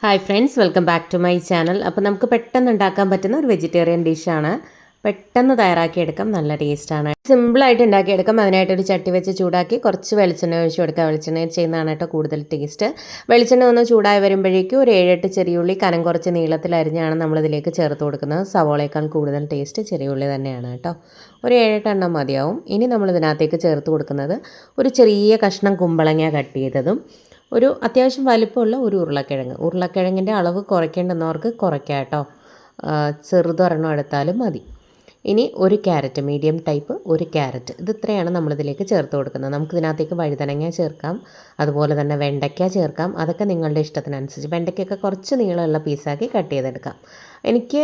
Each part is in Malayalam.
Hi friends, welcome back to my channel. അപ്പോൾ നമുക്ക് പെട്ടെന്ന് ഉണ്ടാക്കാൻ പറ്റുന്ന ഒരു വെജിറ്റേറിയൻ ഡിഷാണ്. പെട്ടെന്ന് തയ്യാറാക്കിയെടുക്കാം, നല്ല ടേസ്റ്റാണ്. സിമ്പിളായിട്ട് ഉണ്ടാക്കിയെടുക്കാം. അതിനായിട്ടൊരു ചട്ടി വെച്ച് ചൂടാക്കി കുറച്ച് വെളിച്ചെണ്ണ ഒഴിച്ച് കൊടുക്കുക. വെളിച്ചെണ്ണ ചെയ്യുന്നതാണ് കേട്ടോ കൂടുതൽ ടേസ്റ്റ്. വെളിച്ചെണ്ണ ഒന്ന് ചൂടായി വരുമ്പോഴേക്കും ഒരു 7-8 ചെറിയുള്ളി കനം കുറച്ച് നീളത്തിൽ അരിഞ്ഞാണ് നമ്മളിതിലേക്ക് ചേർത്ത് കൊടുക്കുന്നത്. സവോളയേക്കാൾ കൂടുതൽ ടേസ്റ്റ് ചെറിയുള്ളി തന്നെയാണ് കേട്ടോ. ഒരു 7-8 എണ്ണം മതിയാവും. ഇനി നമ്മളിതിനകത്തേക്ക് ചേർത്ത് കൊടുക്കുന്നത് ഒരു ചെറിയ കഷ്ണം കുമ്പളങ്ങ കട്ട് ചെയ്തതും ഒരു അത്യാവശ്യം വലിപ്പമുള്ള ഒരു ഉരുളക്കിഴങ്ങിൻ്റെ അളവ് കുറയ്ക്കേണ്ടുന്നവർക്ക് കുറയ്ക്കാം കേട്ടോ. ചെറുതൊരെണ്ണം എടുത്താലും മതി. ഇനി ഒരു ക്യാരറ്റ്, മീഡിയം ടൈപ്പ് ഒരു ക്യാരറ്റ്, ഇത് ഇത്രയാണ് നമ്മളിതിലേക്ക് ചേർത്ത് കൊടുക്കുന്നത്. നമുക്കിതിനകത്തേക്ക് വഴുതനങ്ങ ചേർക്കാം, അതുപോലെ തന്നെ വെണ്ടയ്ക്ക ചേർക്കാം. അതൊക്കെ നിങ്ങളുടെ ഇഷ്ടത്തിനനുസരിച്ച്. വെണ്ടയ്ക്കൊക്കെ കുറച്ച് നീളമുള്ള പീസാക്കി കട്ട് ചെയ്തെടുക്കാം. എനിക്ക്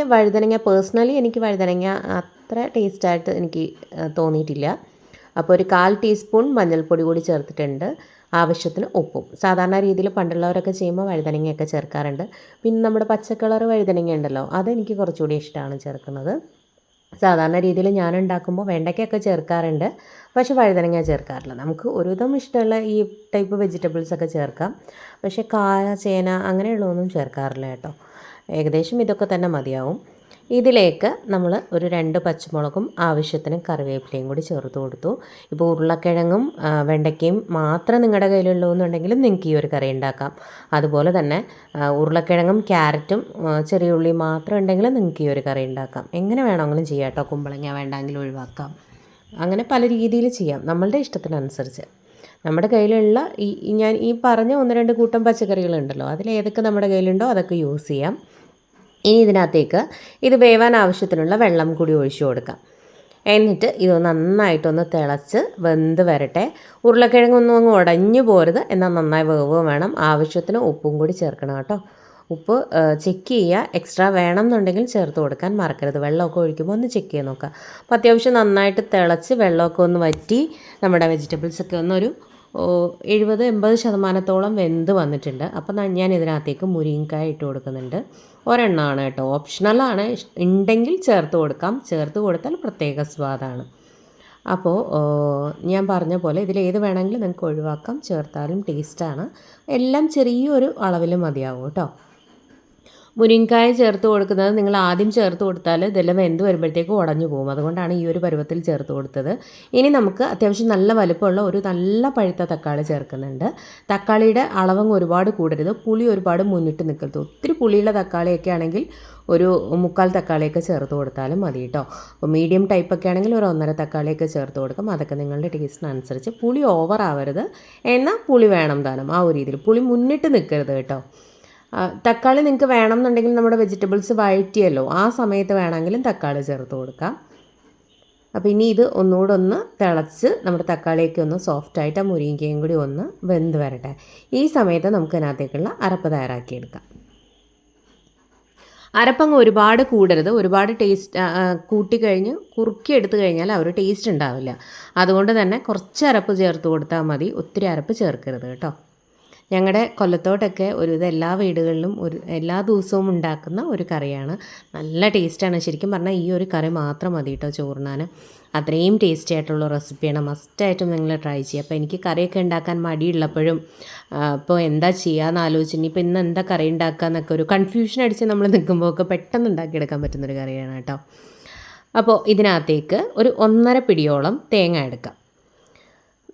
പേഴ്സണലി എനിക്ക് വഴുതനങ്ങ അത്ര ടേസ്റ്റായിട്ട് എനിക്ക് തോന്നിയിട്ടില്ല. അപ്പോൾ ഒരു 1/4 ടീസ്പൂൺ മഞ്ഞൾപ്പൊടി കൂടി ചേർത്തിട്ടുണ്ട്. ആവശ്യത്തിന് ഉപ്പും. സാധാരണ രീതിയിൽ പണ്ടുള്ളവരൊക്കെ ചെയ്യുമ്പോൾ വഴുതനങ്ങയൊക്കെ ചേർക്കാറുണ്ട്. പിന്നെ നമ്മുടെ പച്ചക്കളർ വഴുതനങ്ങ ഉണ്ടല്ലോ, അതെനിക്ക് കുറച്ചുകൂടി ഇഷ്ടമാണ് ചേർക്കുന്നത്. സാധാരണ രീതിയിൽ ഞാൻ ഉണ്ടാക്കുമ്പോൾ വെണ്ടയ്ക്കൊക്കെ ചേർക്കാറുണ്ട്, പക്ഷേ വഴുതനങ്ങ ചേർക്കാറില്ല. നമുക്ക് ഒരുവിധം ഇഷ്ടമുള്ള ഈ ടൈപ്പ് വെജിറ്റബിൾസൊക്കെ ചേർക്കാം, പക്ഷേ കായ, ചേന അങ്ങനെയുള്ളതൊന്നും ചേർക്കാറില്ല കേട്ടോ. ഏകദേശം ഇതൊക്കെ തന്നെ മതിയാവും. ഇതിലേക്ക് നമ്മൾ ഒരു 2 പച്ചമുളകും ആവശ്യത്തിന് കറിവേപ്പിലയും കൂടി ചേർത്ത് കൊടുത്തു. ഇപ്പോൾ ഉരുളക്കിഴങ്ങും വെണ്ടയ്ക്കയും മാത്രം നിങ്ങളുടെ കയ്യിലുള്ളൂ എന്നുണ്ടെങ്കിലും നിങ്ങൾക്ക് ഈ ഒരു കറി ഉണ്ടാക്കാം. അതുപോലെ തന്നെ ഉരുളക്കിഴങ്ങും ക്യാരറ്റും ചെറിയ ഉള്ളി മാത്രം ഉണ്ടെങ്കിലും നിങ്ങൾക്ക് ഈ ഒരു കറി ഉണ്ടാക്കാം. എങ്ങനെ വേണമെങ്കിലും ചെയ്യാം കേട്ടോ. കുമ്പളങ്ങ വേണ്ടെങ്കിൽ ഒഴിവാക്കാം. അങ്ങനെ പല രീതിയിൽ ചെയ്യാം, നമ്മളുടെ ഇഷ്ടത്തിനനുസരിച്ച്. നമ്മുടെ കയ്യിലുള്ള ഞാൻ ഈ പറഞ്ഞ 1-2 കൂട്ടം പച്ചക്കറികളുണ്ടല്ലോ, അതിലേതൊക്കെ നമ്മുടെ കയ്യിലുണ്ടോ അതൊക്കെ യൂസ് ചെയ്യാം. ഇനി ഇതിനകത്തേക്ക് ഇത് വേവാൻ ആവശ്യത്തിനുള്ള വെള്ളം കൂടി ഒഴിച്ചു കൊടുക്കാം. എന്നിട്ട് ഇത് നന്നായിട്ടൊന്ന് തിളച്ച് വെന്ത് വരട്ടെ. ഉരുളക്കിഴങ്ങൊന്നും അങ്ങ് ഉടഞ്ഞു പോരുത്, എന്നാൽ നന്നായി വേവ് വേണം. ആവശ്യത്തിന് ഉപ്പും കൂടി ചേർക്കണം കേട്ടോ. ഉപ്പ് ചെക്ക് ചെയ്യുക, എക്സ്ട്രാ വേണം എന്നുണ്ടെങ്കിൽ ചേർത്ത് കൊടുക്കാൻ മറക്കരുത്. വെള്ളമൊക്കെ ഒഴിക്കുമ്പോൾ ഒന്ന് ചെക്ക് ചെയ്ത് നോക്കുക. അപ്പോൾ അത്യാവശ്യം നന്നായിട്ട് തിളച്ച് വെള്ളമൊക്കെ ഒന്ന് വറ്റി നമ്മുടെ വെജിറ്റബിൾസൊക്കെ ഒന്നൊരു 70-80% വെന്ത് വന്നിട്ടുണ്ട്. അപ്പോൾ ഞാൻ ഇതിനകത്തേക്ക് മുരിങ്ങക്കായ ഇട്ട് കൊടുക്കുന്നുണ്ട്. ഒരെണ്ണമാണ് കേട്ടോ, ഓപ്ഷണലാണ്. ഉണ്ടെങ്കിൽ ചേർത്ത് കൊടുക്കാം, ചേർത്ത് കൊടുത്താൽ പ്രത്യേക സ്വാദാണ്. അപ്പോൾ ഞാൻ പറഞ്ഞ പോലെ ഇതിലേത് വേണമെങ്കിലും നിങ്ങൾക്ക് ഒഴിവാക്കാം, ചേർത്താലും ടേസ്റ്റാണ്. എല്ലാം ചെറിയൊരു അളവിൽ മതിയാവും കേട്ടോ. മുരിങ്ങക്കായ ചേർത്ത് കൊടുക്കുന്നത് നിങ്ങൾ ആദ്യം ചേർത്ത് കൊടുത്താൽ ഇതെല്ലാം വെന്ത് വരുമ്പോഴത്തേക്ക് ഉടഞ്ഞു പോകും. അതുകൊണ്ടാണ് ഈ ഒരു പരുവത്തിൽ ചേർത്ത് കൊടുത്തത്. ഇനി നമുക്ക് അത്യാവശ്യം നല്ല വലുപ്പമുള്ള ഒരു നല്ല പഴുത്ത തക്കാളി ചേർക്കുന്നുണ്ട്. തക്കാളിയുടെ അളവങ്ങ് ഒരുപാട് കൂടരുത്, പുളി ഒരുപാട് മുന്നിട്ട് നിൽക്കരുത്. ഒത്തിരി പുളിയുള്ള തക്കാളിയൊക്കെ ആണെങ്കിൽ ഒരു 3/4 തക്കാളിയൊക്കെ ചേർത്ത് കൊടുത്താലും മതി കേട്ടോ. അപ്പോൾ മീഡിയം ടൈപ്പൊക്കെ ആണെങ്കിൽ ഒരു 1.5 തക്കാളിയൊക്കെ ചേർത്ത് കൊടുക്കാം. അതൊക്കെ നിങ്ങളുടെ ടേസ്റ്റിനനുസരിച്ച്. പുളി ഓവർ ആവരുത്, എന്നാൽ പുളി വേണം താനും, ആ ഒരു രീതിയിൽ. പുളി മുന്നിട്ട് നിൽക്കരുത് കേട്ടോ. തക്കാളി നിങ്ങൾക്ക് വേണം എന്നുണ്ടെങ്കിൽ നമ്മുടെ വെജിറ്റബിൾസ് വഴറ്റിയല്ലോ, ആ സമയത്ത് വേണമെങ്കിലും തക്കാളി ചേർത്ത് കൊടുക്കാം. അപ്പോൾ ഇനി ഇത് ഒന്നുകൂടെ ഒന്ന് തിളച്ച് നമ്മുടെ തക്കാളിയൊക്കെ ഒന്ന് സോഫ്റ്റായിട്ട് ആ മുരിങ്ങയും കൂടി ഒന്ന് വെന്ത് വരട്ടെ. ഈ സമയത്ത് നമുക്ക് അതിനകത്തേക്കുള്ള അരപ്പ് തയ്യാറാക്കിയെടുക്കാം. അരപ്പങ്ങ് ഒരുപാട് കൂടരുത്, ഒരുപാട് ടേസ്റ്റ് കൂട്ടിക്കഴിഞ്ഞ് കുറുക്കി എടുത്തു കഴിഞ്ഞാൽ ആ ഒരു ടേസ്റ്റ് ഉണ്ടാവില്ല. അതുകൊണ്ട് തന്നെ കുറച്ച് അരപ്പ് ചേർത്ത് കൊടുത്താൽ മതി, ഒത്തിരി അരപ്പ് ചേർക്കരുത് കേട്ടോ. ഞങ്ങളുടെ കൊല്ലത്തോട്ടൊക്കെ ഒരുവിധം എല്ലാ വീടുകളിലും എല്ലാ ദിവസവും ഉണ്ടാക്കുന്ന ഒരു കറിയാണ്. നല്ല ടേസ്റ്റാണ്. ശരിക്കും പറഞ്ഞാൽ ഈ ഒരു കറി മാത്രം മതി കേട്ടോ ചോറിനാൻ. അത്രയും ടേസ്റ്റി ആയിട്ടുള്ള റെസിപ്പിയാണ്. മസ്റ്റായിട്ടും നിങ്ങൾ ട്രൈ ചെയ്യുക. അപ്പോൾ എനിക്ക് കറിയൊക്കെ ഉണ്ടാക്കാൻ മടിയുള്ളപ്പോഴും ഇപ്പോൾ എന്താ ചെയ്യുകയെന്ന് ആലോചിച്ച് ഇനിയിപ്പോൾ ഇന്ന് എന്താ കറി ഉണ്ടാക്കുക എന്നൊക്കെ ഒരു കൺഫ്യൂഷൻ അടിച്ച് നമ്മൾ നിൽക്കുമ്പോൾ ഒക്കെ പെട്ടെന്ന് ഉണ്ടാക്കിയെടുക്കാൻ പറ്റുന്നൊരു കറിയാണ് കേട്ടോ. അപ്പോൾ ഇതിനകത്തേക്ക് ഒരു 1.5 പിടിയോളം തേങ്ങ എടുക്കാം.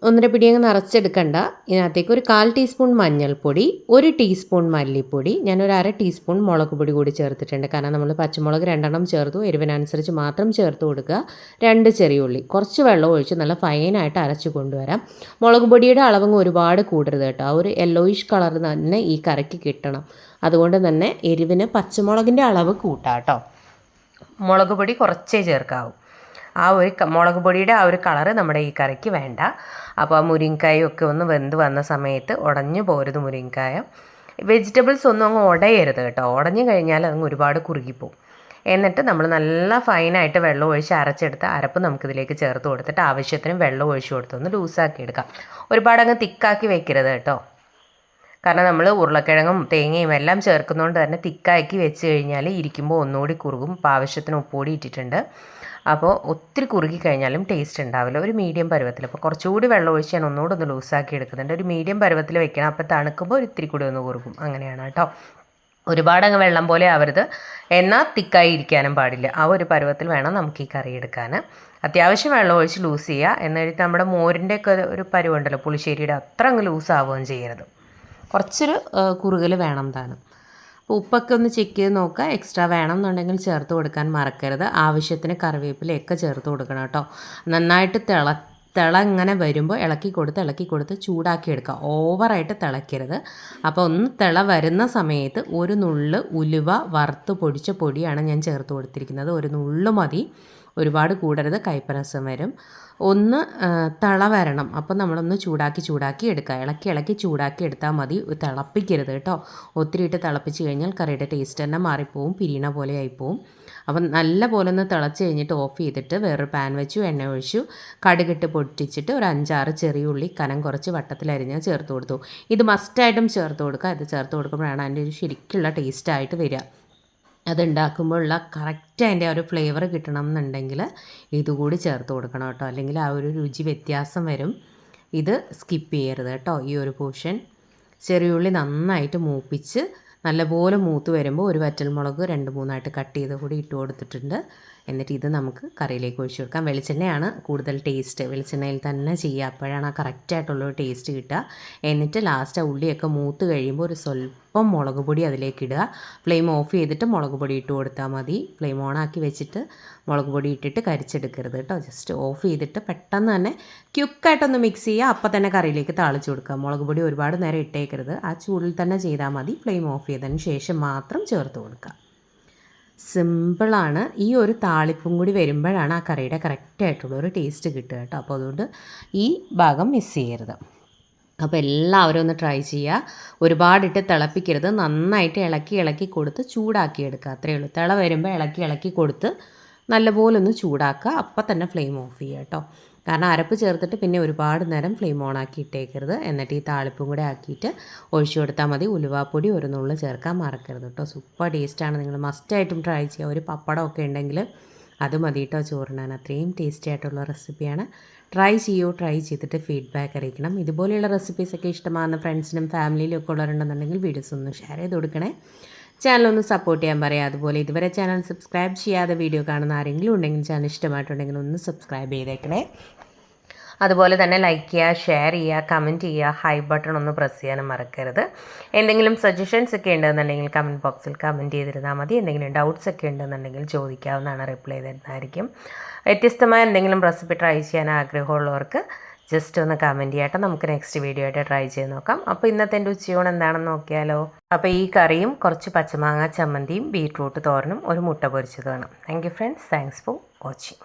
1.5 പിടി അങ്ങ് നിറച്ചെടുക്കണ്ട. ഇതിനകത്തേക്ക് ഒരു 1/4 ടീസ്പൂൺ മഞ്ഞൾപ്പൊടി, 1 ടീസ്പൂൺ മല്ലിപ്പൊടി, ഞാനൊരു 1/2 ടീസ്പൂൺ മുളക് പൊടി കൂടി ചേർത്തിട്ടുണ്ട്. കാരണം നമ്മൾ പച്ചമുളക് 2 ചേർത്തു, എരിവിനനുസരിച്ച് മാത്രം ചേർത്ത് കൊടുക്കുക. 2 ചെറിയ ഉള്ളി, കുറച്ച് വെള്ളം ഒഴിച്ച് നല്ല ഫൈനായിട്ട് അരച്ച് കൊണ്ടുവരാം. മുളക് പൊടിയുടെ അളവങ്ങ് ഒരുപാട് കൂടരുത് കേട്ടോ. ആ ഒരു യെല്ലോയിഷ് കളർ തന്നെ ഈ കറിക്ക് കിട്ടണം. അതുകൊണ്ട് തന്നെ എരിവിന് പച്ചമുളകിൻ്റെ അളവ് കൂട്ടാം കേട്ടോ. മുളക് പൊടി കുറച്ചേ ചേർക്കാവൂ. ആ ഒരു മുളക് പൊടിയുടെ ആ ഒരു കളറ് നമ്മുടെ ഈ കറിക്ക് വേണ്ട. അപ്പോൾ ആ മുരിങ്ങക്കായൊക്കെ ഒന്ന് വെന്ത് വന്ന സമയത്ത് ഉടഞ്ഞു പോരുത് മുരിങ്ങക്കായ. വെജിറ്റബിൾസ് ഒന്നും അങ്ങ് ഉടയരുത് കേട്ടോ. ഉടഞ്ഞു കഴിഞ്ഞാൽ അതങ്ങ് ഒരുപാട് കുറുകിപ്പോവും. എന്നിട്ട് നമ്മൾ നല്ല ഫൈനായിട്ട് വെള്ളം ഒഴിച്ച് അരച്ചെടുത്ത അരപ്പ് നമുക്കിതിലേക്ക് ചേർത്ത് കൊടുത്തിട്ട് ആവശ്യത്തിന് വെള്ളം ഒഴിച്ച് കൊടുത്തൊന്ന് ലൂസാക്കി എടുക്കാം. ഒരുപാട് അങ്ങ് തിക്കാക്കി വെക്കരുത് കേട്ടോ. കാരണം നമ്മൾ ഉരുളക്കിഴങ്ങും തേങ്ങയും എല്ലാം ചേർക്കുന്നതുകൊണ്ട് തന്നെ തിക്കാക്കി വെച്ച് കഴിഞ്ഞാൽ ഇരിക്കുമ്പോൾ ഒന്നുകൂടി കുറുകും. അപ്പോൾ ആവശ്യത്തിന് ഉപ്പുകൂടി ഇട്ടിട്ടുണ്ട്. അപ്പോൾ ഒത്തിരി കുറുകി കഴിഞ്ഞാലും ടേസ്റ്റ് ഉണ്ടാവില്ല. ഒരു മീഡിയം പരുവത്തിൽ, അപ്പോൾ കുറച്ചുകൂടി വെള്ളം ഒഴിച്ച് ഞാൻ ഒന്നുകൂടെ ഒന്ന് ലൂസാക്കി എടുക്കുന്നുണ്ട്. ഒരു മീഡിയം പരുവത്തിൽ വെക്കണം. അപ്പോൾ തണുക്കുമ്പോൾ ഒരു ഇത്തിരി കൂടി ഒന്ന് കുറുകും. അങ്ങനെയാണ് കേട്ടോ. ഒരുപാടങ്ങ് വെള്ളം പോലെ ആവരുത്, എന്നാൽ തിക്കായി ഇരിക്കാനും പാടില്ല. ആ ഒരു പരുവത്തിൽ വേണം നമുക്ക് ഈ കറി എടുക്കാൻ. അത്യാവശ്യം വെള്ളം ഒഴിച്ച് ലൂസ് ചെയ്യുക. എന്നിട്ട് നമ്മുടെ മോരിൻ്റെ ഒക്കെ ഒരു പരുവുണ്ടല്ലോ, പുളിശ്ശേരിയുടെ അത്ര അങ്ങ് ലൂസ് ആവുകയും ചെയ്യരുത്. കുറച്ചൊരു കുറുകൽ വേണം താനും. അപ്പോൾ ഉപ്പൊക്കെ ഒന്ന് ചെക്ക് ചെയ്ത് നോക്കുക. എക്സ്ട്രാ വേണം എന്നുണ്ടെങ്കിൽ ചേർത്ത് കൊടുക്കാൻ മറക്കരുത്. ആവശ്യത്തിന് കറിവേപ്പിലയൊക്കെ ചേർത്ത് കൊടുക്കണം കേട്ടോ. നന്നായിട്ട് ഇങ്ങനെ വരുമ്പോൾ ഇളക്കി കൊടുത്ത് ചൂടാക്കി എടുക്കുക. ഓവറായിട്ട് തിളയ്ക്കരുത്. അപ്പോൾ ഒന്ന് വരുന്ന സമയത്ത് ഒരു നുള്ള് ഉലുവ വറുത്ത് പൊടിച്ച പൊടിയാണ് ഞാൻ ചേർത്ത് കൊടുത്തിരിക്കുന്നത്. ഒരു നുള്ള് മതി, ഒരുപാട് കൂടരുത്, കയ്പ്പരസം വരും. ഒന്ന് വരണം. അപ്പോൾ നമ്മളൊന്ന് ചൂടാക്കി എടുക്കുക. ഇളക്കി ചൂടാക്കി എടുത്താൽ മതി, തിളപ്പിക്കരുത് കേട്ടോ. ഒത്തിരി ഇട്ട് തിളപ്പിച്ച് കഴിഞ്ഞാൽ കറിയുടെ ടേസ്റ്റ് തന്നെ മാറിപ്പോവും, പിരിയണ പോലെ ആയിപ്പോവും. അപ്പം നല്ല പോലെ ഒന്ന് തിളച്ച് കഴിഞ്ഞിട്ട് ഓഫ് ചെയ്തിട്ട് വേറൊരു പാൻ വെച്ചു, എണ്ണ ഒഴിച്ചു, കടുകിട്ട് പൊട്ടിച്ചിട്ട് ഒരു 5-6 ചെറിയ ഉള്ളി കനം കുറച്ച് വട്ടത്തിലരിഞ്ഞ് ചേർത്ത് കൊടുത്തു. ഇത് മസ്റ്റായിട്ടും ചേർത്ത് കൊടുക്കുക. ഇത് ചേർത്ത് കൊടുക്കുമ്പോഴാണ് അതിൻ്റെ ഒരു ശരിക്കുള്ള ടേസ്റ്റായിട്ട് വരിക. അതുണ്ടാക്കുമ്പോഴുള്ള കറക്റ്റ് അതിൻ്റെ ഒരു ഫ്ലേവർ കിട്ടണം എന്നുണ്ടെങ്കിൽ ഇതുകൂടി ചേർത്ത് കൊടുക്കണം കേട്ടോ. അല്ലെങ്കിൽ ആ ഒരു രുചി വ്യത്യാസം വരും. ഇത് സ്കിപ്പ് ചെയ്യരുത് കേട്ടോ, ഈ ഒരു പോർഷൻ. ചെറിയുള്ളി നന്നായിട്ട് മൂപ്പിച്ച് നല്ലപോലെ മൂത്ത് വരുമ്പോൾ ഒരു വറ്റൽമുളക് 2-3 കട്ട് ചെയ്ത് കൂടി ഇട്ട് കൊടുത്തിട്ടുണ്ട്. എന്നിട്ട് ഇത് നമുക്ക് കറിയിലേക്ക് ഒഴിച്ച് കൊടുക്കാം. വെളിച്ചെണ്ണയാണ് കൂടുതൽ ടേസ്റ്റ്, വെളിച്ചെണ്ണയിൽ തന്നെ ചെയ്യുക, അപ്പോഴാണ് ആ കറക്റ്റായിട്ടുള്ളൊരു ടേസ്റ്റ് കിട്ടുക. എന്നിട്ട് ലാസ്റ്റ് ആ ഉള്ളിയൊക്കെ മൂത്ത് കഴിയുമ്പോൾ ഒരു സ്വല്പം മുളക് പൊടി അതിലേക്ക് ഇടുക. ഫ്ലെയിം ഓഫ് ചെയ്തിട്ട് മുളക് പൊടി ഇട്ട് കൊടുത്താൽ മതി. ഫ്ലെയിം ഓണാക്കി വെച്ചിട്ട് മുളക് പൊടി ഇട്ടിട്ട് കരിച്ചെടുക്കരുത് കേട്ടോ. ജസ്റ്റ് ഓഫ് ചെയ്തിട്ട് പെട്ടെന്ന് തന്നെ ക്യുക്കായിട്ടൊന്ന് മിക്സ് ചെയ്യുക. അപ്പം തന്നെ കറിയിലേക്ക് താളിച്ച് കൊടുക്കുക. മുളക് പൊടി ഒരുപാട് നേരം ഇട്ടേക്കരുത്, ആ ചൂടിൽ തന്നെ ചെയ്താൽ മതി. ഫ്ലെയിം ഓഫ് ചെയ്തതിന് ശേഷം മാത്രം ചേർത്ത് കൊടുക്കുക. സിമ്പിളാണ്. ഈ ഒരു താളിപ്പും കൂടി വരുമ്പോഴാണ് ആ കറിയുടെ കറക്റ്റായിട്ടുള്ളൊരു ടേസ്റ്റ് കിട്ടുക കേട്ടോ. അപ്പോൾ അതുകൊണ്ട് ഈ ഭാഗം മിസ് ചെയ്യരുത്. അപ്പോൾ എല്ലാവരും ഒന്ന് ട്രൈ ചെയ്യുക. ഒരുപാടിട്ട് തിളപ്പിക്കരുത്, നന്നായിട്ട് ഇളക്കി കൊടുത്ത് ചൂടാക്കി എടുക്കുക. അത്രയേ ഉള്ളൂ. തിള വരുമ്പോൾ ഇളക്കി കൊടുത്ത് നല്ലപോലെ ഒന്ന് ചൂടാക്കുക. അപ്പം തന്നെ ഫ്ലെയിം ഓഫ് ചെയ്യുക കേട്ടോ. കാരണം അരപ്പ് ചേർത്തിട്ട് പിന്നെ ഒരുപാട് നേരം ഫ്ലെയിം ഓൺ ആക്കി ഇട്ടേക്കരുത്. എന്നിട്ട് ഈ താളിപ്പും കൂടെ ആക്കിയിട്ട് ഒഴിച്ചു കൊടുത്താൽ മതി. ഉലുവാപ്പൊടി ഒരു നുള്ള് ചേർക്കാൻ മറക്കരുത് കേട്ടോ. സൂപ്പർ ടേസ്റ്റാണ്. നിങ്ങൾ മസ്റ്റായിട്ടും ട്രൈ ചെയ്യുക. ഒരു പപ്പടമൊക്കെ ഉണ്ടെങ്കിൽ അത് മതി കേട്ടോ ചോറിനാൻ. അത്രയും ടേസ്റ്റി ആയിട്ടുള്ള റെസിപ്പിയാണ്. ട്രൈ ചെയ്തിട്ട് ഫീഡ്ബാക്ക് അറിയിക്കണം. ഇതുപോലെയുള്ള റെസിപ്പീസൊക്കെ ഇഷ്ടമാകുന്ന ഫ്രണ്ട്സിനും ഫാമിലിയിലും ഒക്കെ ഉള്ളവരുണ്ടെന്നുണ്ടെങ്കിൽ വീഡിയോസ് ഒന്ന് ഷെയർ ചെയ്ത് കൊടുക്കണേ. ചാനലൊന്ന് സപ്പോർട്ട് ചെയ്യാൻ പറയാം. അതുപോലെ ഇതുവരെ ചാനൽ സബ്സ്ക്രൈബ് ചെയ്യാതെ വീഡിയോ കാണുന്ന ആരെങ്കിലും ഉണ്ടെങ്കിൽ ചാനൽ ഇഷ്ടമായിട്ടുണ്ടെങ്കിൽ ഒന്ന് സബ്സ്ക്രൈബ് ചെയ്തേക്കണേ. അതുപോലെ തന്നെ ലൈക്ക് ചെയ്യുക, ഷെയർ ചെയ്യുക, കമൻറ്റ് ചെയ്യുക, ഹൈ ബട്ടൺ ഒന്ന് പ്രസ് ചെയ്യാനും മറക്കരുത്. എന്തെങ്കിലും സജഷൻസ് ഒക്കെ ഉണ്ടെന്നുണ്ടെങ്കിൽ കമൻറ്റ് ബോക്സിൽ കമൻറ്റ് ചെയ്തിരുന്നാൽ മതി. എന്തെങ്കിലും ഡൗട്ട്സ് ഒക്കെ ഉണ്ടെന്നുണ്ടെങ്കിൽ ചോദിക്കാവുന്നതാണ്, റിപ്ലൈ തരുന്നതായിരിക്കും. വ്യത്യസ്തമായ എന്തെങ്കിലും റെസിപ്പി ട്രൈ ചെയ്യാൻ ആഗ്രഹമുള്ളവർക്ക് ജസ്റ്റ് ഒന്ന് കമൻറ്റ് ചെയ്യട്ടെ. നമുക്ക് നെക്സ്റ്റ് വീഡിയോ ആയിട്ട് ട്രൈ ചെയ്ത് നോക്കാം. അപ്പോൾ ഇന്നത്തെ എൻ്റെ ഉച്ചയൂണ് എന്താണെന്ന് നോക്കിയാലോ. അപ്പോൾ ഈ കറിയും കുറച്ച് പച്ചമാങ്ങ ചമ്മന്തിയും ബീട്രൂട്ട് തോരനും ഒരു മുട്ട പൊരിച്ചത് വേണം. Thank you friends, thanks for watching.